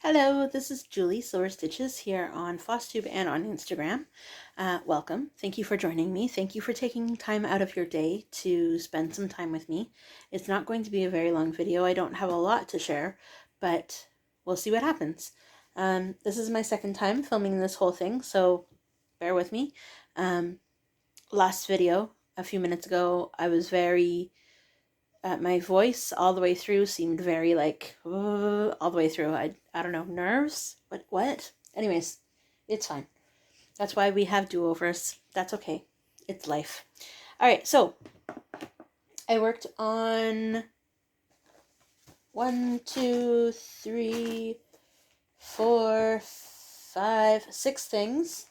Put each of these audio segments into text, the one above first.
Hello, this is Julie Silver Stitches here on FlossTube and on Instagram. Welcome. Thank you for joining me. Thank you for taking time out of your day to spend some time with me. It's not going to be a very long video. I don't have a lot to share, but we'll see what happens. This is my second time filming this whole thing, so bear with me. Last video, a few minutes ago, I was very... my voice all the way through seemed very like all the way through. I don't know, nerves? What? Anyways, it's fine. That's why we have do-overs. That's okay. It's life. All right, so I worked on 1, 2, 3, 4, 5, 6 things.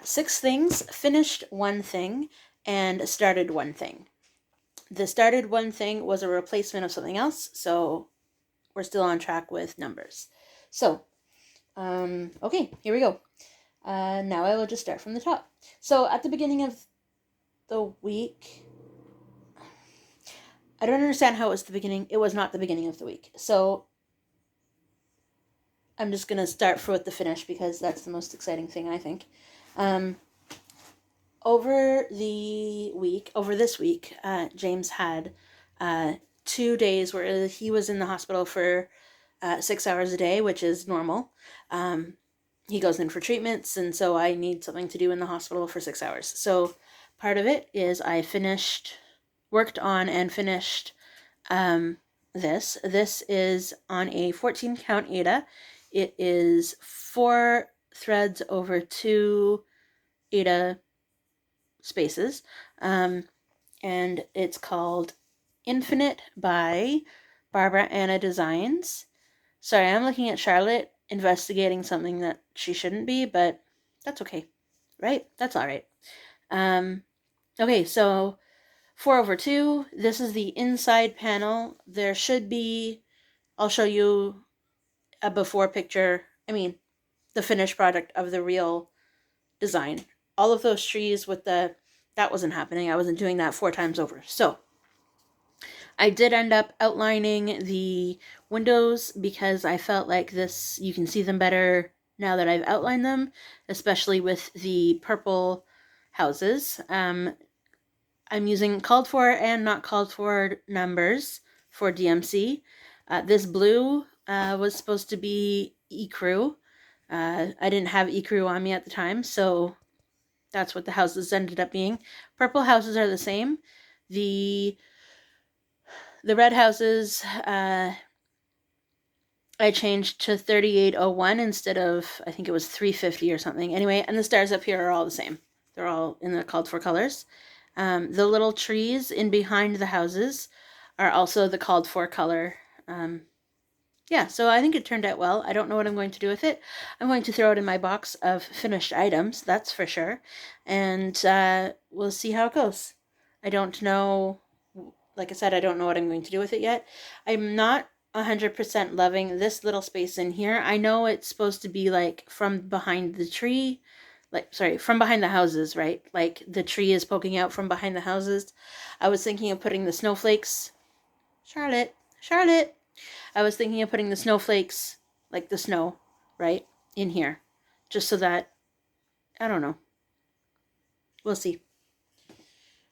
6 things, finished 1 thing, and started 1 thing. The started 1 thing was a replacement of something else, so we're still on track with numbers. So, okay, here we go. Now I will just start from the top. So at the beginning of the week, I don't understand how it was the beginning. It was not the beginning of the week. So I'm just going to start with the finish because that's the most exciting thing, I think. Over this week, James had 2 days where he was in the hospital for 6 hours a day, which is normal. He goes in for treatments, and so I need something to do in the hospital for 6 hours. So part of it is I worked on and finished this. This is on a 14 count Aida. It is 4 threads over 2 Aida spaces, and it's called Infinite by Barbara Anna Designs. Sorry, I'm looking at Charlotte investigating something that she shouldn't be, but that's okay, right? That's all right. Okay, so 4 over 2, this is the inside panel. There should be, I'll show you a before picture, the finished product of the real design. All of those trees with that wasn't happening. I wasn't doing that 4 times over. So I did end up outlining the windows because I felt like this, you can see them better now that I've outlined them, especially with the purple houses. I'm using called for and not called for numbers for DMC. This blue was supposed to be ecru. I didn't have ecru on me at the time, so that's what the houses ended up being. Purple houses are the same. The red houses, I changed to 3801 instead of, I think it was 350 or something. Anyway, and the stars up here are all the same. They're all in the called for colors. The little trees in behind the houses are also the called for color. Yeah, so I think it turned out well. I don't know what I'm going to do with it. I'm going to throw it in my box of finished items, that's for sure. And we'll see how it goes. I don't know, like I said, I don't know what I'm going to do with it yet. I'm not 100% loving this little space in here. I know it's supposed to be like from behind the tree, from behind the houses, right? Like the tree is poking out from behind the houses. I was thinking of putting the snowflakes. Charlotte. I was thinking of putting the snowflakes, like the snow, right, in here. Just so that, I don't know. We'll see.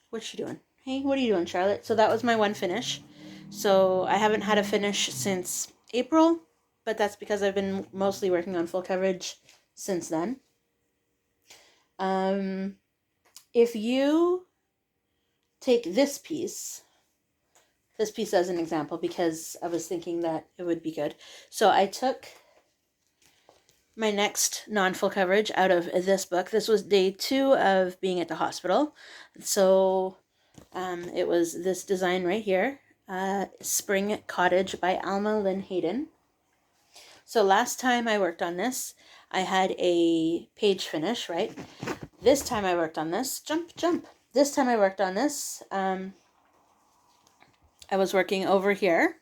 What's she doing? Hey, what are you doing, Charlotte? So that was my 1 finish. So I haven't had a finish since April, but that's because I've been mostly working on full coverage since then. If you take this piece as an example, because I was thinking that it would be good. So I took my next non-full coverage out of this book. This was day 2 of being at the hospital. So it was this design right here, Spring Cottage by Alma Lynn Hayden. So last time I worked on this, I had a page finish, right? This time I worked on this, jump. This time I worked on this, I was working over here.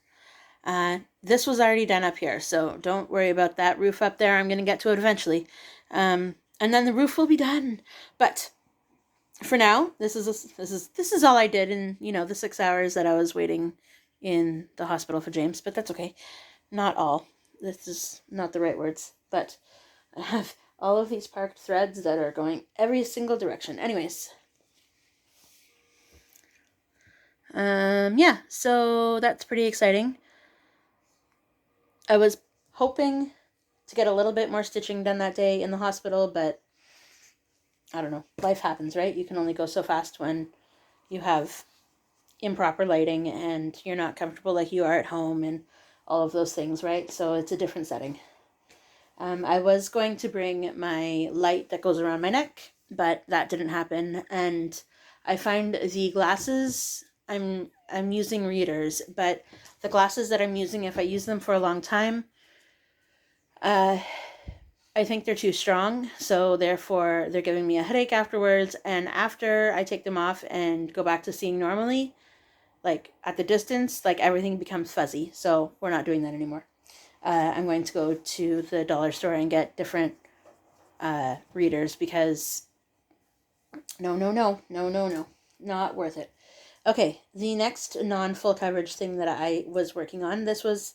This was already done up here, so don't worry about that roof up there. I'm going to get to it eventually. And then the roof will be done. But for now, this is all I did in, the 6 hours that I was waiting in the hospital for James, but that's okay. Not all. this is not the right words, but I have all of these parked threads that are going every single direction. Anyways. Yeah, so that's pretty exciting. I was hoping to get a little bit more stitching done that day in the hospital, but I don't know. Life happens, right? You can only go so fast when you have improper lighting and you're not comfortable like you are at home and all of those things, right? So it's a different setting. I was going to bring my light that goes around my neck, but that didn't happen. And I find the glasses, I'm using readers, but the glasses that I'm using, if I use them for a long time, I think they're too strong. So therefore, they're giving me a headache afterwards. And after I take them off and go back to seeing normally, like at the distance, like everything becomes fuzzy. So we're not doing that anymore. I'm going to go to the dollar store and get different readers because no, not worth it. Okay, the next non-full coverage thing that I was working on, this was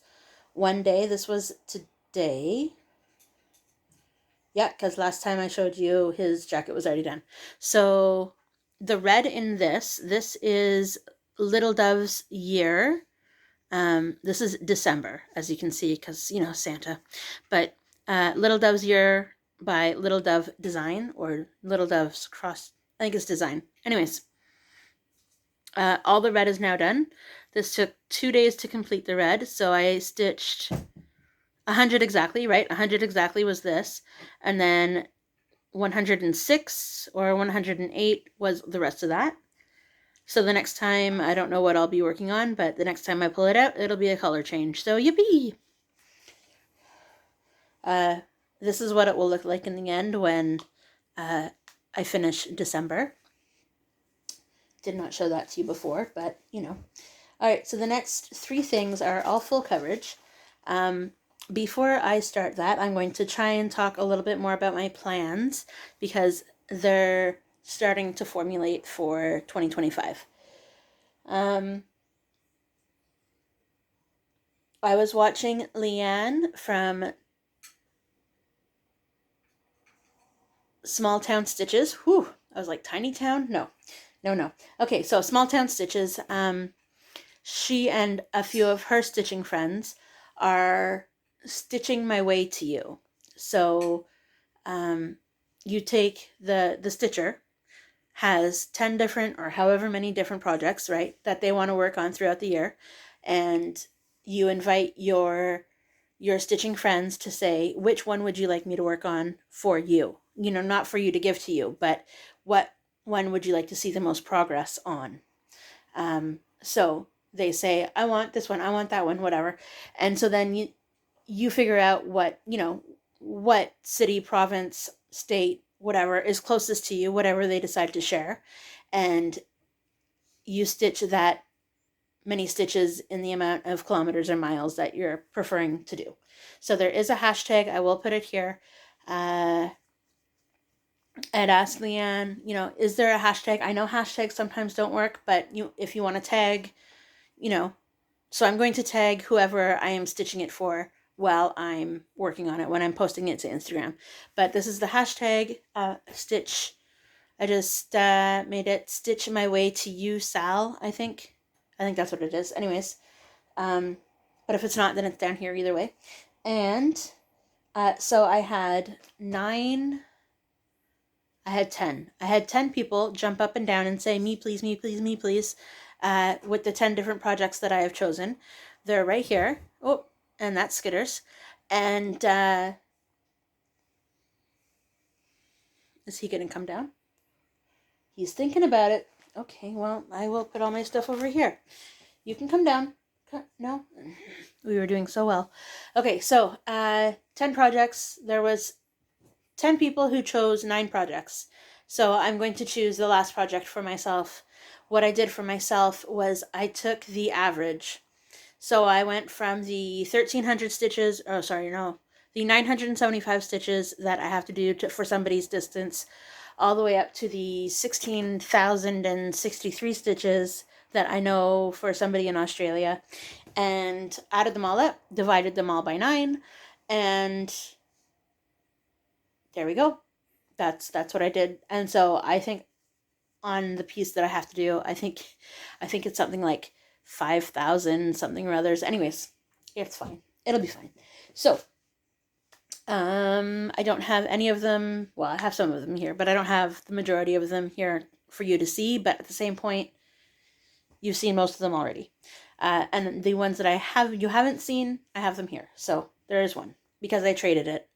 one day, this was today. Yeah, because last time I showed you his jacket was already done. So the red in this is Little Dove's Year. This is December, as you can see, because, you know, Santa. But Little Dove's Year by Little Dove Design, or Little Dove's Cross, I think it's Design. Anyways, all the red is now done. This took 2 days to complete the red, so I stitched 100 exactly, right? 100 exactly was this. And then 106 or 108 was the rest of that. So the next time, I don't know what I'll be working on, but the next time I pull it out, it'll be a color change. So yippee! This is what it will look like in the end when I finish December. Did not show that to you before, but you know. All right, so the next 3 things are all full coverage. Before I start that, I'm going to try and talk a little bit more about my plans because they're starting to formulate for 2025. I was watching Leanne from Small Town Stitches. Whew, I was like, Tiny Town? No. Okay, so Small Town Stitches, she and a few of her stitching friends are stitching my way to you. So you take the stitcher has 10 different or however many different projects, right, that they want to work on throughout the year, and you invite your stitching friends to say, which one would you like me to work on for you? You know, not for you to give to you, but what one would you like to see the most progress on? So they say, I want this one, I want that one, whatever. And so then you figure out what, you know, what city, province, state, whatever is closest to you, whatever they decide to share. And you stitch that many stitches in the amount of kilometers or miles that you're preferring to do. So there is a hashtag. I will put it here. I'd asked Leanne, you know, is there a hashtag? I know hashtags sometimes don't work, but if you want to tag, you know, so I'm going to tag whoever I am stitching it for while I'm working on it when I'm posting it to Instagram. But this is the hashtag stitch. I just made it Stitch My Way to You, Sal, I think. I think that's what it is. Anyways, but if it's not, then it's down here either way. And so I had 10 people jump up and down and say, me please, me please, me please, with the 10 different projects that I have chosen. They're right here. Oh, and that's Skitters. And is he going to come down? He's thinking about it. Okay, well, I will put all my stuff over here. You can come down. No? We were doing so well. Okay, so 10 projects. There was 10 people who chose 9 projects. So I'm going to choose the last project for myself. What I did for myself was I took the average. So I went from the 1,300 stitches, the 975 stitches that I have to do for somebody's distance, all the way up to the 16,063 stitches that I know for somebody in Australia, and added them all up, divided them all by 9, and there we go. That's what I did. And so I think on the piece that I have to do, I think it's something like 5,000 something or others. Anyways, it's fine. It'll be fine. So I don't have any of them. Well, I have some of them here, but I don't have the majority of them here for you to see. But at the same point, you've seen most of them already. And the ones that you haven't seen, I have them here. So there is one because I traded it.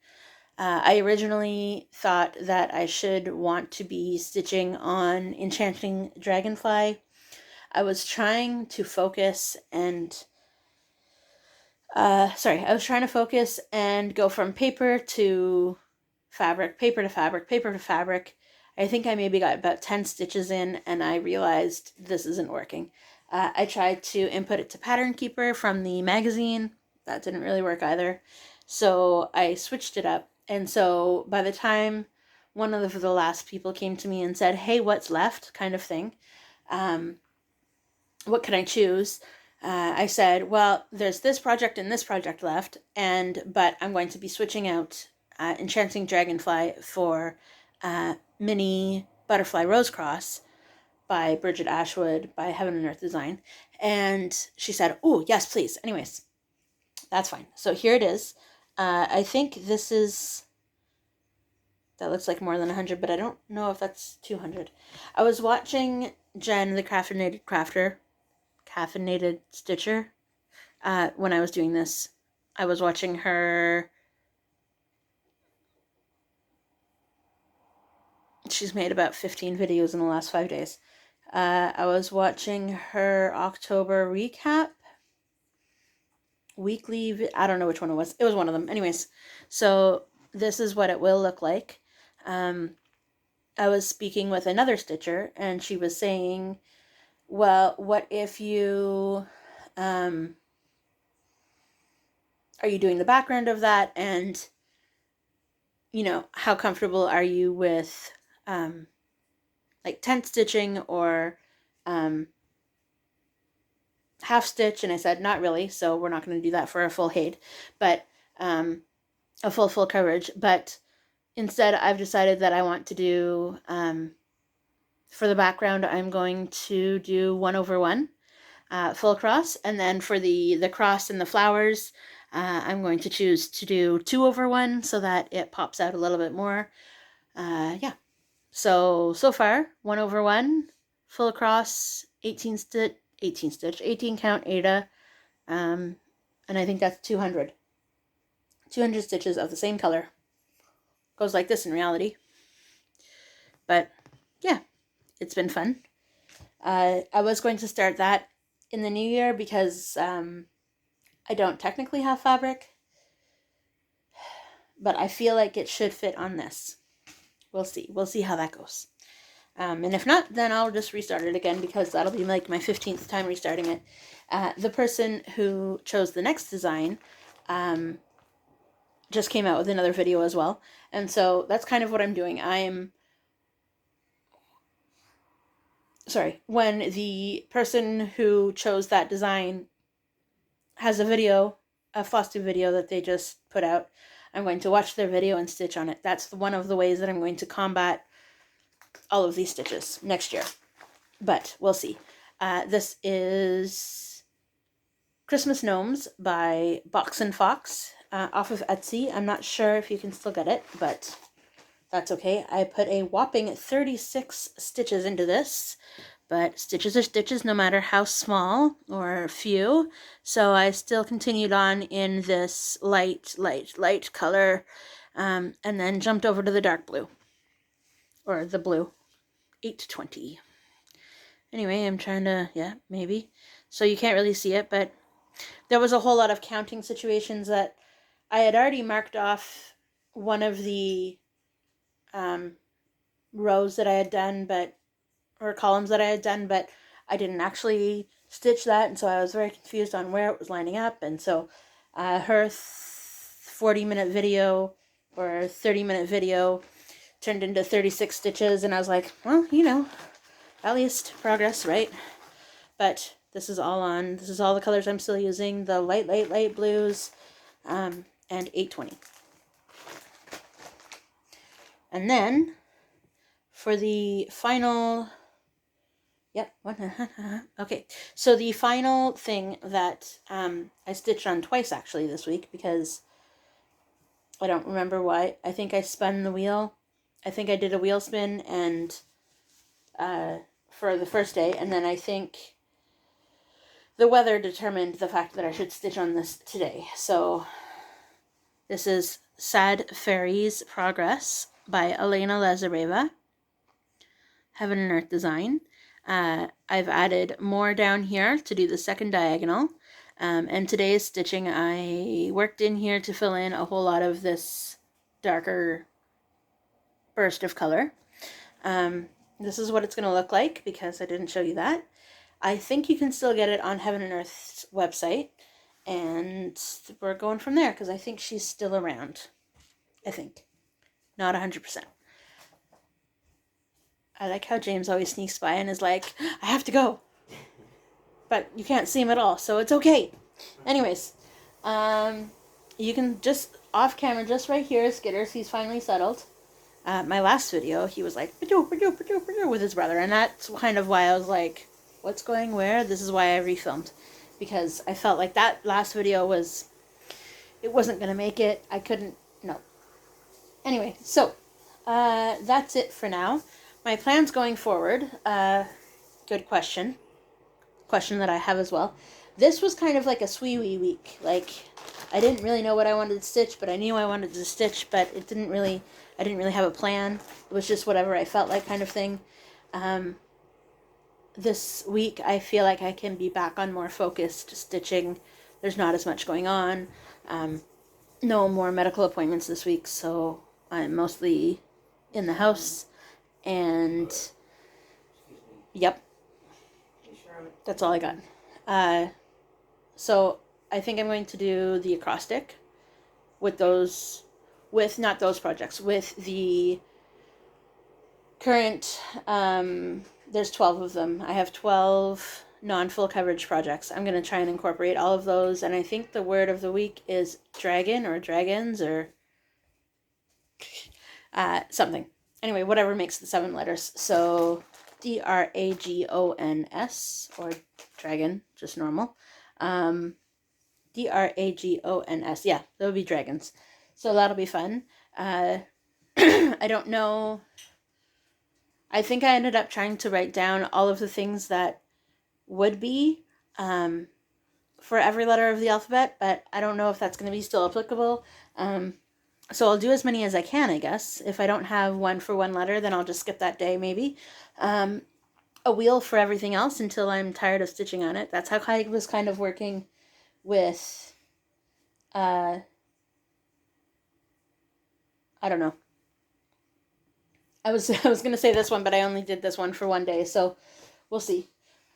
I originally thought that I should want to be stitching on Enchanting Dragonfly. I was trying to focus and I was trying to focus and go from paper to fabric, paper to fabric, paper to fabric. I think I maybe got about 10 stitches in and I realized this isn't working. I tried to input it to Pattern Keeper from the magazine. That didn't really work either. So I switched it up. And so by the time one of the last people came to me and said, hey, what's left, kind of thing, what can I choose? I said, well, there's this project and this project left, but I'm going to be switching out Enchanting Dragonfly for Mini Butterfly Rose Cross by Bridget Ashwood by Heaven and Earth Design. And she said, oh, yes, please. Anyways, that's fine. So here it is. I think this is, that looks like more than 100, but I don't know if that's 200. I was watching Jen, the Caffeinated Stitcher, when I was doing this. I was watching her. She's made about 15 videos in the last 5 days. I was watching her October recap. Weekly, I don't know which one it was. It was one of them. Anyways, so this is what it will look like. I was speaking with another stitcher, and she was saying, well, what if you, are you doing the background of that? And, how comfortable are you with, like tent stitching or, half stitch? And I said, not really. So we're not going to do that for a full height, but, a full coverage. But instead I've decided that I want to do, for the background, I'm going to do 1/1, full cross. And then for the cross and the flowers, I'm going to choose to do 2/1 so that it pops out a little bit more. Yeah. So far, 1/1, full cross, 18 count Ada. And I think that's 200 stitches of the same color. Goes like this in reality. But yeah, it's been fun. I was going to start that in the new year because I don't technically have fabric, but I feel like it should fit on this. We'll see. We'll see how that goes. And if not, then I'll just restart it again because that'll be like my 15th time restarting it. The person who chose the next design just came out with another video as well. And so that's kind of what I'm doing. When the person who chose that design has a FlossTube video that they just put out, I'm going to watch their video and stitch on it. That's one of the ways that I'm going to combat all of these stitches next year. But we'll see. This is Christmas Gnomes by Box and Fox off of Etsy. I'm not sure if you can still get it, but that's okay. I put a whopping 36 stitches into this, but stitches are stitches no matter how small or few. So I still continued on in this light color, and then jumped over to the dark blue, or the blue, 820. Anyway, I'm trying to, maybe. So you can't really see it, but there was a whole lot of counting situations that I had already marked off one of the rows that I had done, or columns that I had done, but I didn't actually stitch that, and so I was very confused on where it was lining up. And so her 40-minute video or 30-minute video turned into 36 stitches, and I was like, well, at least progress, right? but this is all on, this is all the colors I'm still using, the light blues, and 820. And then for the final, yep, okay, so the final thing that I stitched on twice actually this week, because I don't remember why. I think I spun the wheel. I think I did a wheel spin and for the first day, and then I think the weather determined the fact that I should stitch on this today. So this is Sad Fairies Progress by Elena Lazareva, Heaven and Earth Design. I've added more down here to do the second diagonal. And today's stitching, I worked in here to fill in a whole lot of this darker burst of color. This is what it's going to look like, because I didn't show you that. I think you can still get it on Heaven and Earth's website, and we're going from there, because I think she's still around. I think. Not 100%. I like how James always sneaks by and is like, I have to go. But you can't see him at all, so it's okay. Anyways, you can just, off camera, just right here, Skitters, he's finally settled. My last video, he was like, with his brother, and that's kind of why I was like, what's going where? This is why I refilmed, because I felt like that last video it wasn't going to make it. I couldn't, no. Anyway, so, that's it for now. My plans going forward, good question that I have as well. This was kind of like a swee-wee week. Like, I didn't really know what I wanted to stitch, but I knew I wanted to stitch, but I didn't really have a plan. It was just whatever I felt like kind of thing. This week, I feel like I can be back on more focused stitching. There's not as much going on. No more medical appointments this week, so I'm mostly in the house. And, yep, that's all I got. So I think I'm going to do the acrostic with not those projects, with the current, there's 12 of them. I have 12 non-full coverage projects. I'm going to try and incorporate all of those, and I think the word of the week is dragon or dragons or something. Anyway, whatever makes the 7 letters. So DRAGONS, or dragon, just normal. DRAGONS, yeah, that would be dragons. So that'll be fun. I don't know. I think I ended up trying to write down all of the things that would be for every letter of the alphabet, but I don't know if that's going to be still applicable. So I'll do as many as I can, I guess. If I don't have one for one letter, then I'll just skip that day, maybe. A wheel for everything else until I'm tired of stitching on it. That's how I was kind of working with, I don't know. I was going to say this one, but I only did this one for one day, so we'll see.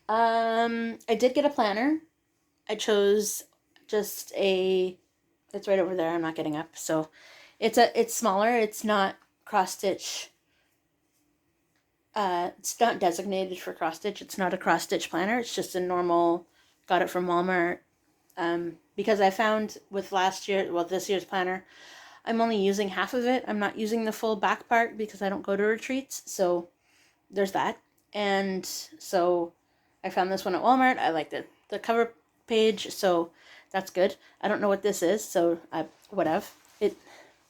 I did get a planner. I chose just it's right over there. I'm not getting up, so it's smaller. It's not cross stitch. It's not designated for cross stitch. It's not a cross stitch planner. It's just a normal. Got it from Walmart. Because I found with this year's planner, I'm only using half of it. I'm not using the full back part because I don't go to retreats. So there's that. And so I found this one at Walmart. I liked the cover page, so that's good. I don't know what this is, so whatever. It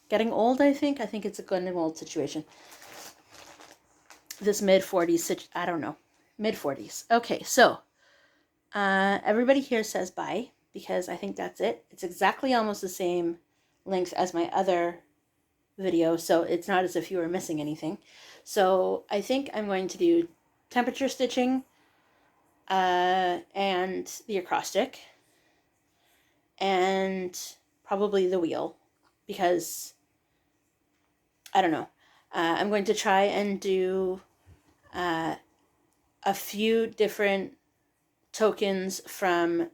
getting old, I think. I think it's a getting old situation. This mid-40s, I don't know. Mid-40s. Okay, so everybody here says bye, because I think that's it. It's exactly almost the same length as my other video, so it's not as if you were missing anything. So I think I'm going to do temperature stitching and the acrostic and probably the wheel, because I don't know. I'm going to try and do a few different tokens from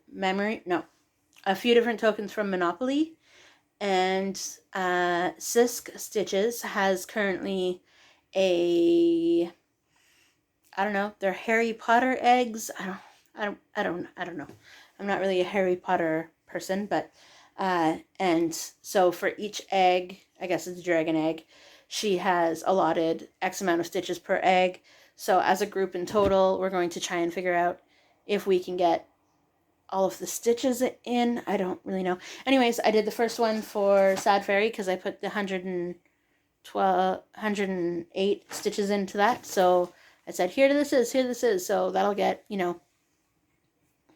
a few different tokens from Monopoly. And Sisk Stitches has currently I don't know, they're Harry Potter eggs. I don't know. I'm not really a Harry Potter person, but and so for each egg, I guess it's a dragon egg, she has allotted X amount of stitches per egg. So as a group in total, we're going to try and figure out if we can get all of the stitches in. I don't really know. Anyways, I did the first one for Sad Fairy because I put the 108 stitches into that. So I said, here this is, here this is. So that'll get,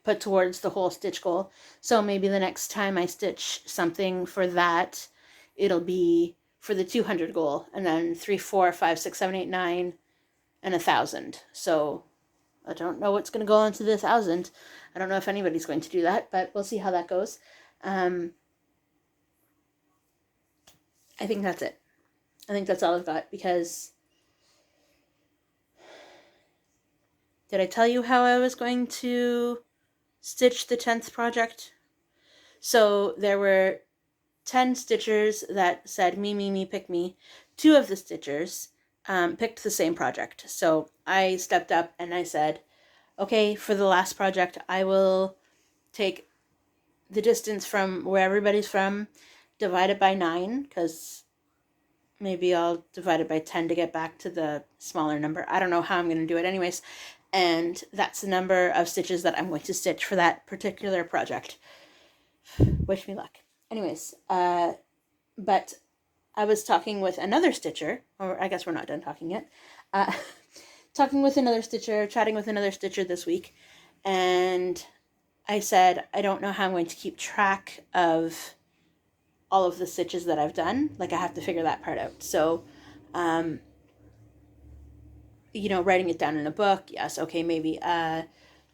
put towards the whole stitch goal. So maybe the next time I stitch something for that, it'll be for the 200 goal, and then 3, 4, 5, 6, 7, 8, 9, and 1,000. So I don't know what's going to go into the 1,000. I don't know if anybody's going to do that, but we'll see how that goes. I think that's it. I think that's all I've got, because did I tell you how I was going to stitch the 10th project? So there were 10 stitchers that said me, pick me. 2 of the stitchers picked the same project. So I stepped up and I said, okay, for the last project, I will take the distance from where everybody's from, divide it by 9, because maybe I'll divide it by 10 to get back to the smaller number. I don't know how I'm going to do it anyways. And that's the number of stitches that I'm going to stitch for that particular project. Wish me luck. Anyways, but I was talking with another stitcher, or I guess we're not done talking yet. Talking with another stitcher, chatting with another stitcher this week, and I said, I don't know how I'm going to keep track of all of the stitches that I've done. Like, I have to figure that part out. So, writing it down in a book, yes, okay, maybe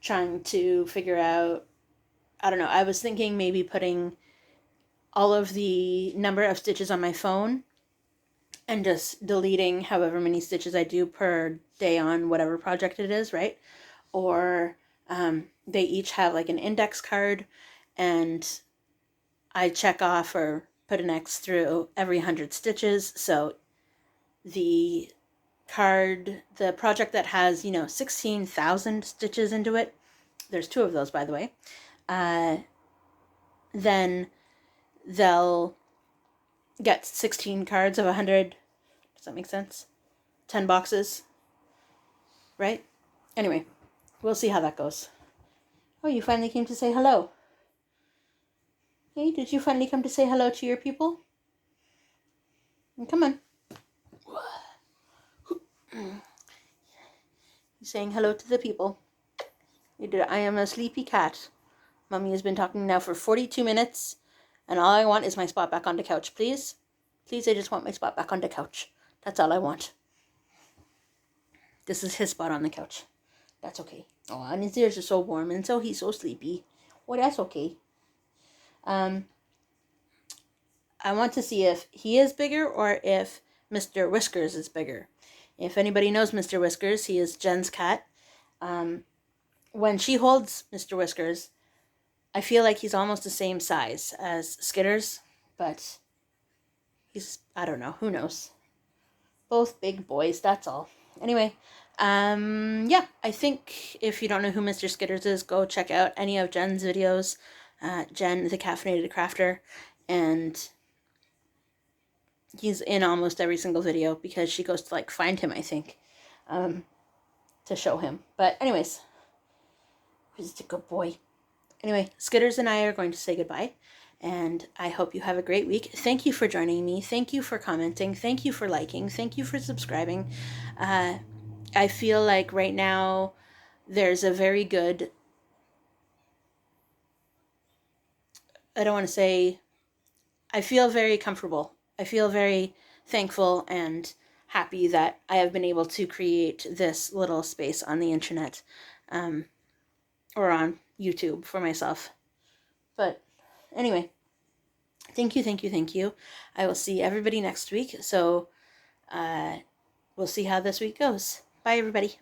trying to figure out, I don't know, I was thinking maybe putting all of the number of stitches on my phone and just deleting however many stitches I do per day on whatever project it is, right? Or they each have like an index card, and I check off or put an X through every 100 stitches. So the project that has, 16,000 stitches into it, there's 2 of those, by the way, then they'll get 16 cards of 100. Does that make sense? 10 boxes, right? Anyway, we'll see how that goes. Oh, you finally came to say hello. Hey, did you finally come to say hello to your people? Come on. You're saying hello to the people. You did. I am a sleepy cat. Mommy has been talking now for 42 minutes, and all I want is my spot back on the couch, please. Please, I just want my spot back on the couch. That's all I want. This is his spot on the couch. That's okay. Oh, and his ears are so warm, and so he's so sleepy. Well, that's okay. I want to see if he is bigger or if Mr. Whiskers is bigger. If anybody knows Mr. Whiskers, he is Jen's cat. When she holds Mr. Whiskers, I feel like he's almost the same size as Skitters, but he's, I don't know, who knows. Both big boys, that's all. Anyway, yeah, I think if you don't know who Mr. Skitters is, go check out any of Jen's videos. Jen, the Caffeinated Crafter, and he's in almost every single video because she goes to find him, I think, to show him. But anyways, he's a good boy. Anyway, Skitters and I are going to say goodbye, and I hope you have a great week. Thank you for joining me. Thank you for commenting. Thank you for liking. Thank you for subscribing. I feel like right now there's a very good, I don't want to say, I feel very comfortable. I feel very thankful and happy that I have been able to create this little space on the internet, or on YouTube for myself. But anyway, thank you. I will see everybody next week. So we'll see how this week goes. Bye, everybody.